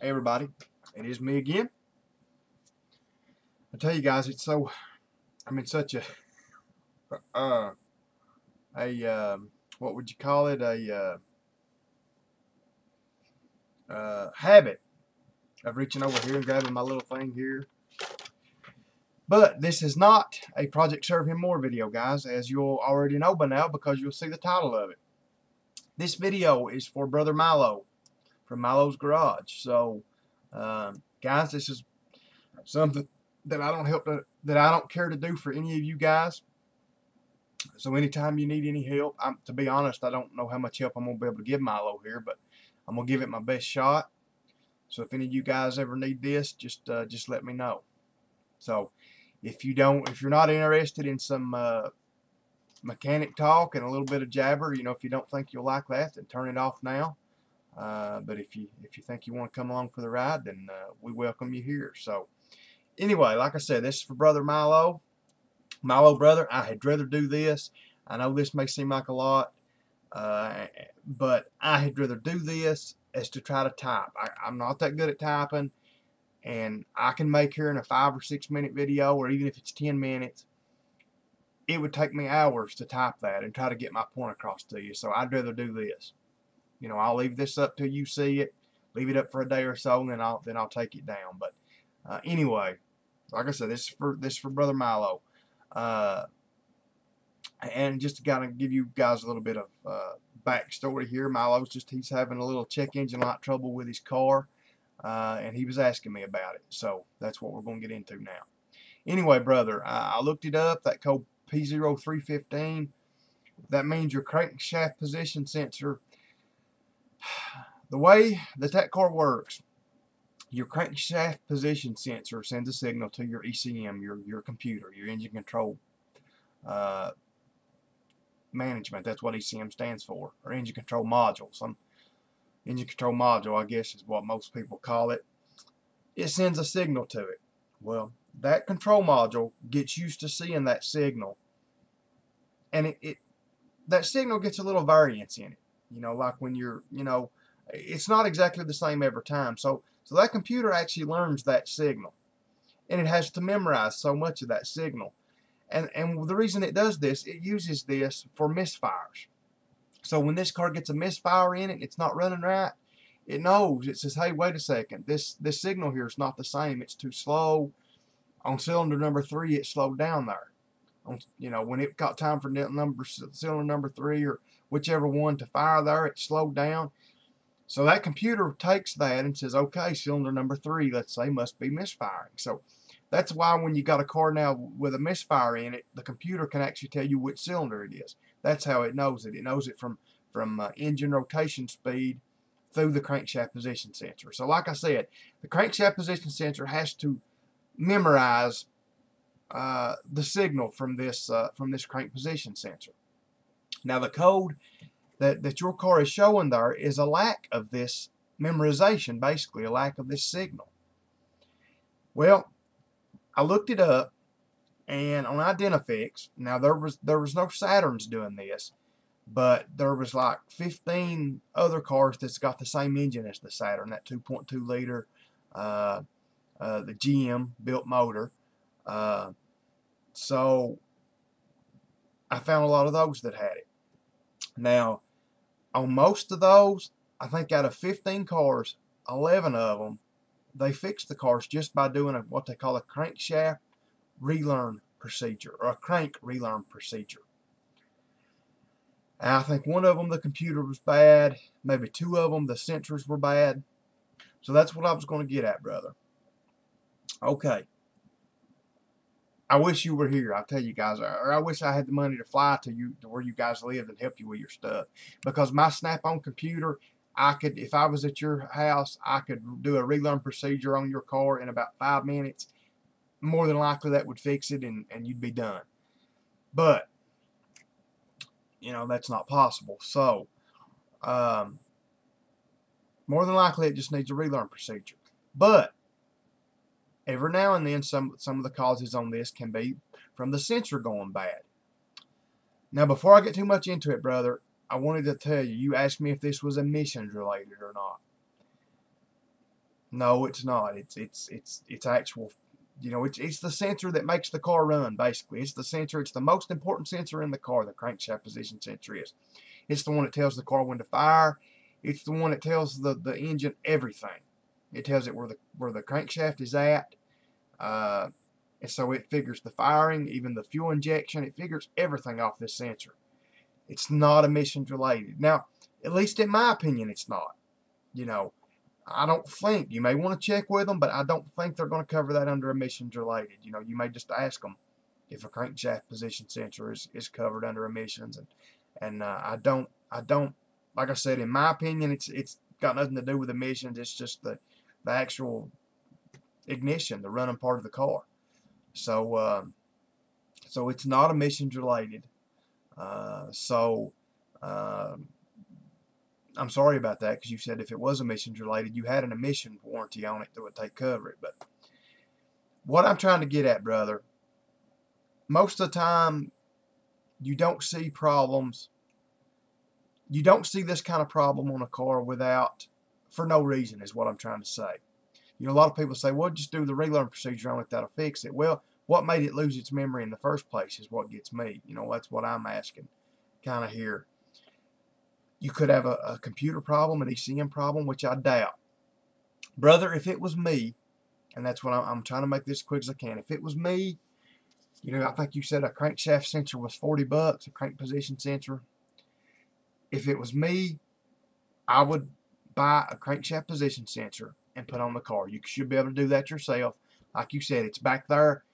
Hey everybody, it is me again. I tell you guys, I'm in such what would you call it, habit of reaching over here and grabbing my little thing here. But this is not a Project Serve Him More video, guys, as you'll already know by now because you'll see the title of it. This video is for Brother Milo from Milo's Garage. So, guys, this is something that I don't care to do for any of you guys. So anytime you need any help, to be honest, I don't know how much help I'm gonna be able to give Milo here, but I'm gonna give it my best shot. So if any of you guys ever need this, just let me know. So if you're not interested in some mechanic talk and a little bit of jabber, if you don't think you'll like that, then turn it off now. But if you think you want to come along for the ride, then we welcome you here. So anyway, like I said, this is for Brother Milo. Milo, brother, I had rather do this. I know this may seem like a lot, but I had rather do this as to try to type. I'm not that good at typing, and I can make here in a 5 or 6 minute video, or even if it's 10 minutes, it would take me hours to type that and try to get my point across to you. So I'd rather do this. I'll leave this up till you see it. Leave it up for a day or so, and then I'll take it down. But anyway, like I said, this is for Brother Milo. And just to kind of give you guys a little bit of backstory here, he's having a little check engine light trouble with his car, and he was asking me about it. So that's what we're going to get into now. Anyway, brother, I looked it up. That code P0315, that means your crankshaft position sensor. The way that car works, your crankshaft position sensor sends a signal to your ECM, your computer, your engine control management. That's what ECM stands for, or engine control module. Some engine control module, I guess, is what most people call it. It sends a signal to it. Well, that control module gets used to seeing that signal, and that signal gets a little variance in it. Like when it's not exactly the same every time. So that computer actually learns that signal, and it has to memorize so much of that signal. And the reason it does this, it uses this for misfires. So when this car gets a misfire in it, it's not running right, it knows. It says, hey, wait a second, this signal here is not the same. It's too slow. On cylinder number 3, it slowed down there. When it got time for cylinder number 3 or whichever one to fire there, it slowed down. So that computer takes that and says, okay, cylinder number 3, let's say, must be misfiring. So that's why when you got a car now with a misfire in it, the computer can actually tell you which cylinder it is. That's how it knows it. It knows it from engine rotation speed through the crankshaft position sensor. So like I said, the crankshaft position sensor has to memorize the signal from this crank position sensor. Now the code that your car is showing there is a lack of this memorization, basically a lack of this signal. Well, I looked it up, and on Identifix, now there was no Saturns doing this, but there was like 15 other cars that's got the same engine as the Saturn, that 2.2 liter, the GM built motor. So I found a lot of those that had it. Now, on most of those, I think out of 15 cars, 11 of them, they fixed the cars just by doing what they call a crankshaft relearn procedure, or a crank relearn procedure. And I think one of them, the computer was bad. Maybe 2 of them, the sensors were bad. So that's what I was going to get at, brother. Okay. I wish you were here, I'll tell you guys, or I wish I had the money to fly to where you guys live and help you with your stuff. Because my Snap-on computer, if I was at your house, I could do a relearn procedure on your car in about 5 minutes. More than likely that would fix it, and you'd be done. But that's not possible. So more than likely it just needs a relearn procedure. But every now and then, some of the causes on this can be from the sensor going bad. Now, before I get too much into it, brother, I wanted to tell you, you asked me if this was emissions related or not. No, it's not. It's actual. You know, it's the sensor that makes the car run. Basically, it's the sensor. It's the most important sensor in the car. The crankshaft position sensor is. It's the one that tells the car when to fire. It's the one that tells the engine everything. It tells it where the crankshaft is at. And so it figures the firing, even the fuel injection. It figures everything off this sensor. It's not emissions related. Now, at least in my opinion, it's not. You know, I don't think, you may want to check with them, but I don't think they're going to cover that under emissions related. You know, you may just ask them if a crankshaft position sensor is covered under emissions, and I don't, like I said, in my opinion, it's got nothing to do with emissions. It's just the actual ignition, the running part of the car. So so it's not emissions related. I'm sorry about that, because you said if it was emissions related, you had an emission warranty on it that would take cover it. But what I'm trying to get at, brother, most of the time you don't see problems. You don't see this kind of problem on a car for no reason, is what I'm trying to say. You know, a lot of people say, well, just do the relearn procedure on it, that'll fix it. Well, what made it lose its memory in the first place is what gets me. You know, that's what I'm asking kind of here. You could have a computer problem, an ECM problem, which I doubt. Brother, if it was me, and that's what I'm trying to make this as quick as I can. If it was me, you know, I think you said a crankshaft sensor was $40, a crank position sensor. If it was me, I would buy a crankshaft position sensor and put on the car. You should be able to do that yourself. Like you said, it's back there.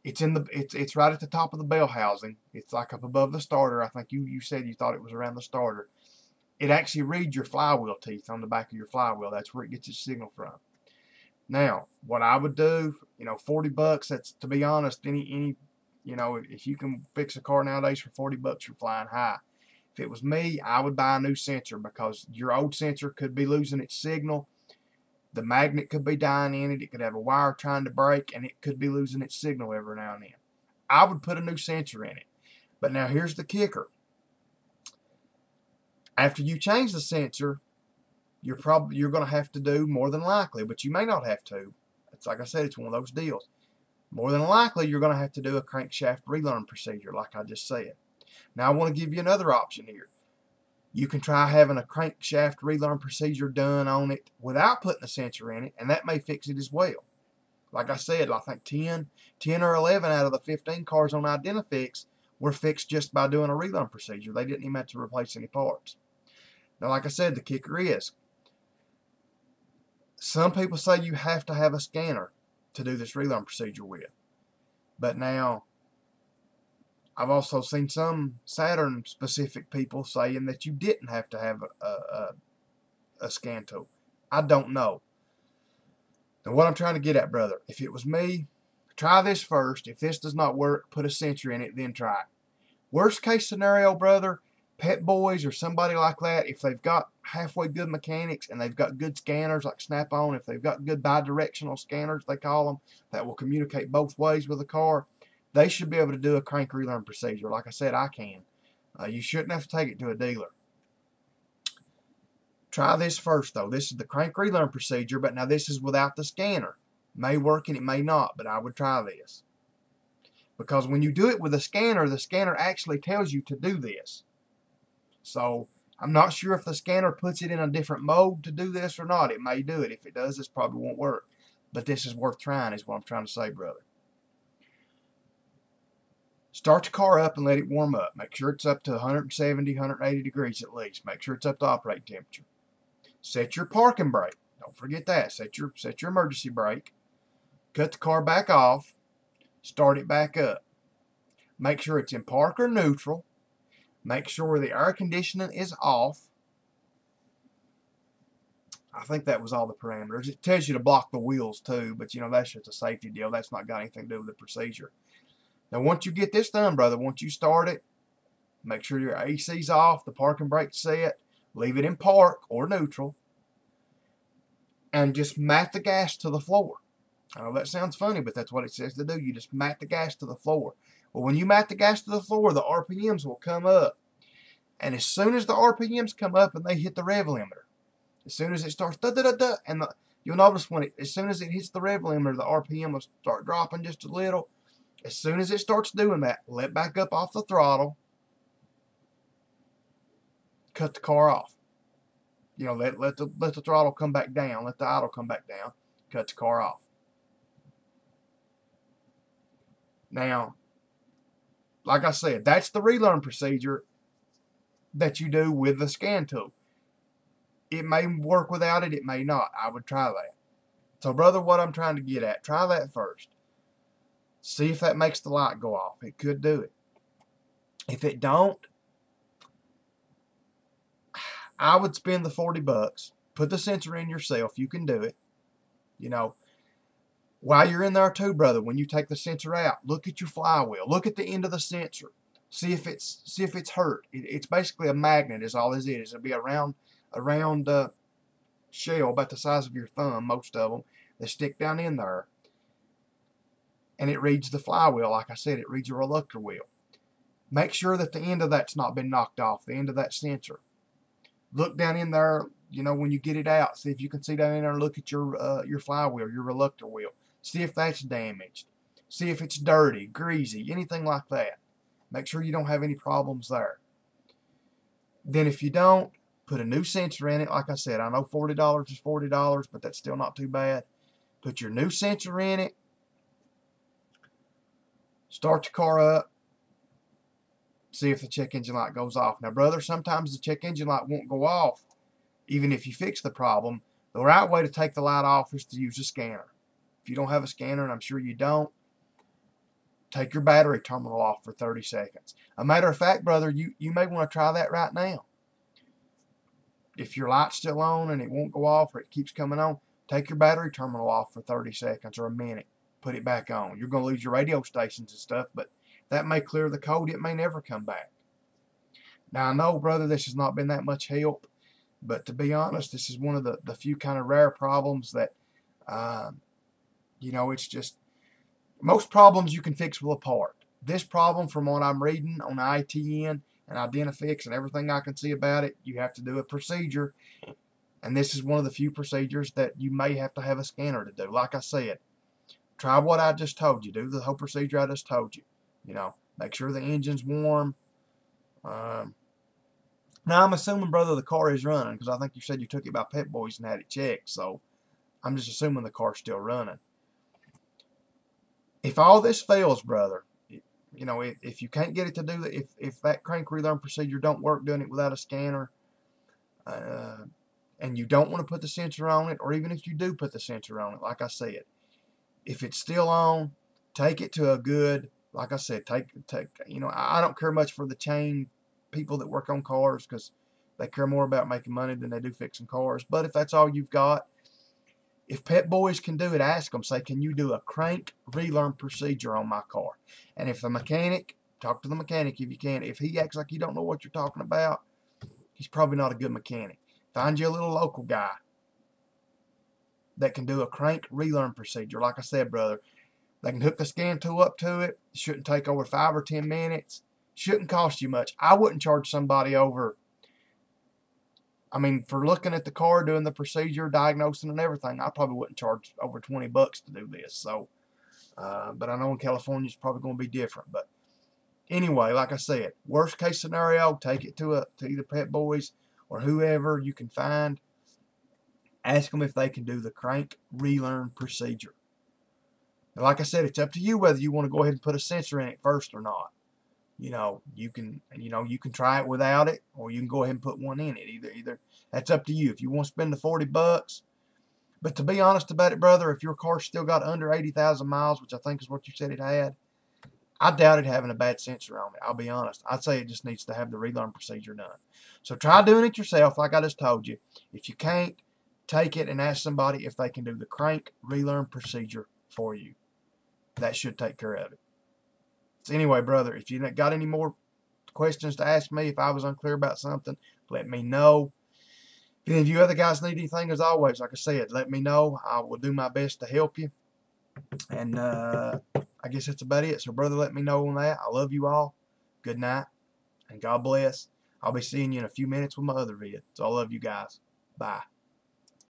It's right at the top of the bell housing. It's like up above the starter. I think you said you thought it was around the starter. It actually reads your flywheel teeth on the back of your flywheel. That's where it gets its signal from. Now, what I would do, you know, $40, that's, to be honest, any you know, if you can fix a car nowadays for $40, you're flying high. If it was me, I would buy a new sensor, because your old sensor could be losing its signal. The magnet could be dying in it. It could have a wire trying to break, and it could be losing its signal every now and then. I would put a new sensor in it. But now here's the kicker. After you change the sensor, you're going to have to do, more than likely, but you may not have to. It's like I said, it's one of those deals. More than likely, you're going to have to do a crankshaft relearn procedure, like I just said. Now, I want to give you another option here. You can try having a crankshaft relearn procedure done on it without putting a sensor in it, and that may fix it as well. Like I said, I think 10 or 11 out of the 15 cars on Identifix were fixed just by doing a relearn procedure. They didn't even have to replace any parts. Now, like I said, the kicker is, some people say you have to have a scanner to do this relearn procedure with. But now, I've also seen some Saturn-specific people saying that you didn't have to have a scan tool. I don't know. Now, what I'm trying to get at, brother, if it was me, try this first. If this does not work, put a sensor in it, then try it. Worst case scenario, brother, Pet Boys or somebody like that, if they've got halfway good mechanics and they've got good scanners like Snap-on, if they've got good bidirectional scanners, they call them, that will communicate both ways with the car, they should be able to do a crank relearn procedure. Like I said, I can. You shouldn't have to take it to a dealer. Try this first, though. This is the crank relearn procedure, but now this is without the scanner. It may work and it may not, but I would try this. Because when you do it with a scanner, the scanner actually tells you to do this. So, I'm not sure if the scanner puts it in a different mode to do this or not. It may do it. If it does, this probably won't work. But this is worth trying, is what I'm trying to say, brother. Start the car up and let it warm up. Make sure it's up to 170, 180 degrees at least. Make sure it's up to operating temperature. Set your parking brake. Don't forget that. Set your emergency brake. Cut the car back off. Start it back up. Make sure it's in park or neutral. Make sure the air conditioning is off. I think that was all the parameters. It tells you to block the wheels too, but you know, that's just a safety deal. That's not got anything to do with the procedure. Now, once you get this done, brother, once you start it, make sure your AC's off, the parking brake's set, leave it in park or neutral, and just mat the gas to the floor. I know that sounds funny, but that's what it says to do. You just mat the gas to the floor. Well, when you mat the gas to the floor, the RPMs will come up. And as soon as the RPMs come up and they hit the rev limiter, as soon as it starts da-da-da-da, and you'll notice when as soon as it hits the rev limiter, the RPM will start dropping just a little. As soon as it starts doing that, let back up off the throttle. Cut the car off. You know, let the throttle come back down. Let the idle come back down. Cut the car off. Now, like I said, that's the relearn procedure that you do with the scan tool. It may work without it. It may not. I would try that. So, brother, what I'm trying to get at, try that first. See if that makes the light go off. It could do it. If it don't, I would spend the $40. Put the sensor in yourself. You can do it. You know, while you're in there too, brother, when you take the sensor out, look at your flywheel. Look at the end of the sensor. See if it's hurt. It's basically a magnet is all it is. It'll be a round shell about the size of your thumb, most of them. They stick down in there. And it reads the flywheel. Like I said, it reads your reluctor wheel. Make sure that the end of that's not been knocked off, the end of that sensor. Look down in there, you know, when you get it out. See if you can see down in there and look at your flywheel, your reluctor wheel. See if that's damaged. See if it's dirty, greasy, anything like that. Make sure you don't have any problems there. Then if you don't, put a new sensor in it. Like I said, I know $40 is $40, but that's still not too bad. Put your new sensor in it. Start the car up. See if the check engine light goes off. Now, brother, sometimes the check engine light won't go off, even if you fix the problem. The right way to take the light off is to use a scanner. If you don't have a scanner, and I'm sure you don't, take your battery terminal off for 30 seconds. A matter of fact, brother, you may want to try that right now. If your light's still on and it won't go off or it keeps coming on, take your battery terminal off for 30 seconds or a minute. Put it back on. You're going to lose your radio stations and stuff, but that may clear the code. It may never come back. Now, I know, brother, this has not been that much help, but to be honest, this is one of the few kind of rare problems that, you know, it's just, most problems you can fix with a part. This problem, from what I'm reading on ITN and Identifix and everything I can see about it, you have to do a procedure, and this is one of the few procedures that you may have to have a scanner to do. Like I said, try what I just told you. Do the whole procedure I just told you. You know, make sure the engine's warm. Now, I'm assuming, brother, the car is running, because I think you said you took it by Pep Boys and had it checked, so I'm just assuming the car's still running. If all this fails, brother, you know, if you can't get it to do that, if that crank relearn procedure don't work doing it without a scanner, and you don't want to put the sensor on it, or even if you do put the sensor on it, like I said, if it's still on, take it to a good, like I said, you know, I don't care much for the chain people that work on cars, because they care more about making money than they do fixing cars. But if that's all you've got, if Pep Boys can do it, ask them, say, can you do a crank relearn procedure on my car? And if the mechanic, talk to the mechanic if you can. If he acts like you don't know what you're talking about, he's probably not a good mechanic. Find you a little local guy that can do a crank relearn procedure. Like I said, brother, they can hook the scan tool up to it. It shouldn't take over 5 or 10 minutes. Shouldn't cost you much. I wouldn't charge somebody over, I mean, for looking at the car, doing the procedure, diagnosing and everything, I probably wouldn't charge over $20 to do this. So, but I know in California it's probably going to be different. But anyway, like I said, worst case scenario, take it to either Pep Boys or whoever you can find. Ask them if they can do the crank relearn procedure. And like I said, it's up to you whether you want to go ahead and put a sensor in it first or not. You know, you can try it without it, or you can go ahead and put one in it. Either that's up to you. If you want to spend the $40, but to be honest about it, brother, if your car's still got under 80,000 miles, which I think is what you said it had, I doubt it having a bad sensor on it. I'll be honest. I'd say it just needs to have the relearn procedure done. So try doing it yourself, like I just told you. If you can't, take it and ask somebody if they can do the crank relearn procedure for you. That should take care of it. So anyway, brother, if you got any more questions to ask me, if I was unclear about something, let me know. If any of you other guys need anything, as always, like I said, let me know. I will do my best to help you. And I guess that's about it. So, brother, let me know on that. I love you all. Good night, and God bless. I'll be seeing you in a few minutes with my other vid. So I love you guys. Bye.